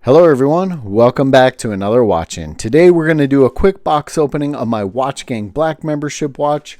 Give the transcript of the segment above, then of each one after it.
Hello everyone, welcome back to another Watchin. Today we're going to do a quick box opening of my watchgang Black membership watch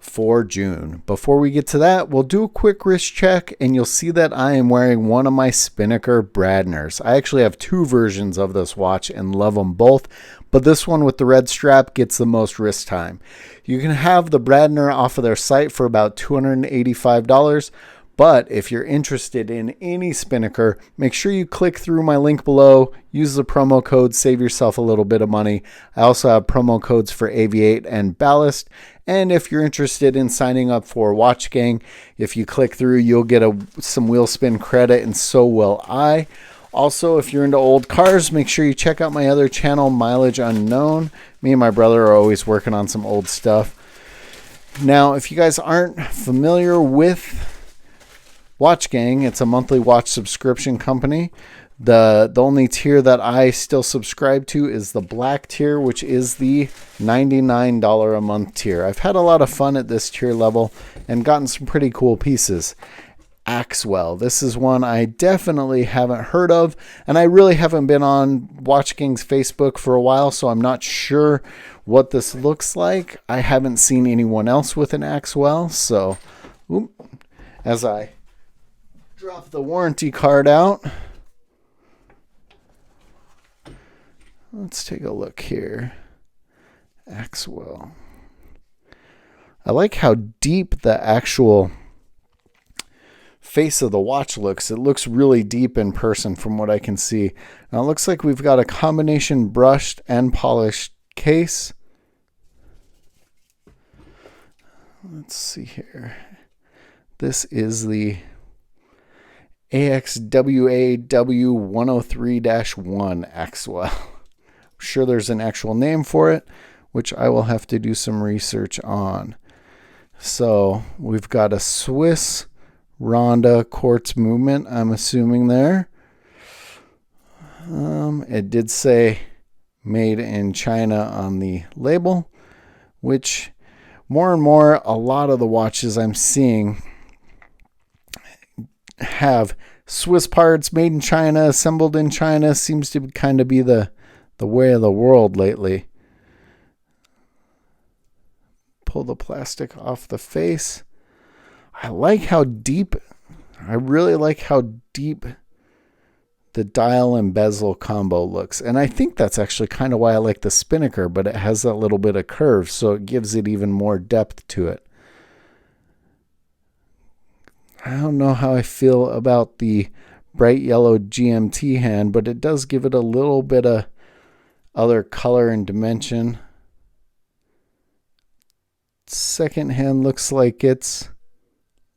for June. Before we get to that, we'll do a quick wrist check and you'll see that I am wearing one of my Spinnaker Bradners. I actually have two versions of this watch and love them both, but this one with the red strap gets the most wrist time. You can have the Bradner off of their site for about $285. But if you're interested in any Spinnaker, make sure you click through my link below, use the promo code, save yourself a little bit of money. I also have promo codes for Aviate and Ballast. And if you're interested in signing up for Watchgang, if you click through, you'll get some wheel spin credit, and so will I. Also, if you're into old cars, make sure you check out my other channel, Mileage Unknown. Me and my brother are always working on some old stuff. Now, if you guys aren't familiar with Watchgang, it's a monthly watch subscription company. The only tier that I still subscribe to is the Black tier, which is the $99 a month tier. I've had a lot of fun at this tier level and gotten some pretty cool pieces. Axwell. This is one I definitely haven't heard of, and I really haven't been on Watchgang's Facebook for a while, so I'm not sure what this looks like. I haven't seen anyone else with an Axwell, so as I drop the warranty card out, let's take a look here. Axwell. I like how deep the actual face of the watch looks. It looks really deep in person from what I can see. Now it looks like we've got a combination brushed and polished case. Let's see here. This is the AXWAW103-1 Axwell. I'm sure there's an actual name for it, which I will have to do some research on. So we've got a Swiss Ronda quartz movement, I'm assuming there. It did say made in China on the label, which more and more a lot of the watches I'm seeing have Swiss parts, made in China, assembled in China. Seems to kind of be the way of the world lately. Pull the plastic off the face. I really like how deep the dial and bezel combo looks. And I think that's actually kind of why I like the Spinnaker, but it has that little bit of curve, so it gives it even more depth to it. I don't know how I feel about the bright yellow GMT hand, but it does give it a little bit of other color and dimension. Second hand looks like it's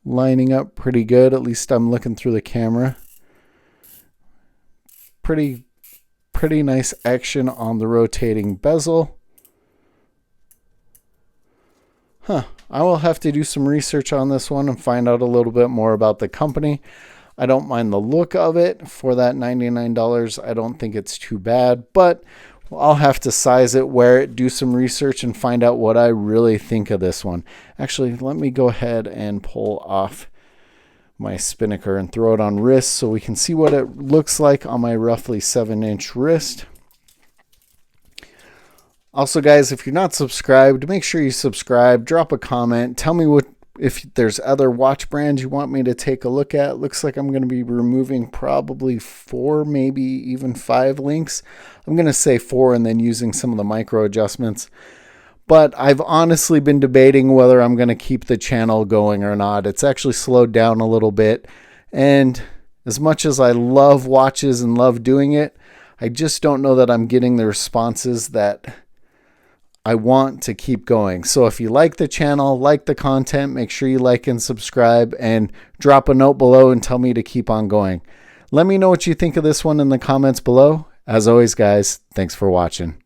lining up pretty good. At least I'm looking through the camera. Pretty nice action on the rotating bezel. I will have to do some research on this one and find out a little bit more about the company. I don't mind the look of it. For that $99, I don't think it's too bad, but I'll have to size it, wear it, do some research, and find out what I really think of this one. Actually, let me go ahead and pull off my Spinnaker and throw it on wrist so we can see what it looks like on my roughly 7-inch wrist. Also, guys, if you're not subscribed, make sure you subscribe, drop a comment, tell me if there's other watch brands you want me to take a look at. Looks like I'm going to be removing probably 4, maybe even 5 links. I'm going to say 4 and then using some of the micro adjustments. But I've honestly been debating whether I'm going to keep the channel going or not. It's actually slowed down a little bit. And as much as I love watches and love doing it, I just don't know that I'm getting the responses that I want to keep going. So if you like the channel, like the content, make sure you like and subscribe and drop a note below and tell me to keep on going. Let me know what you think of this one in the comments below. As always, guys, thanks for watching.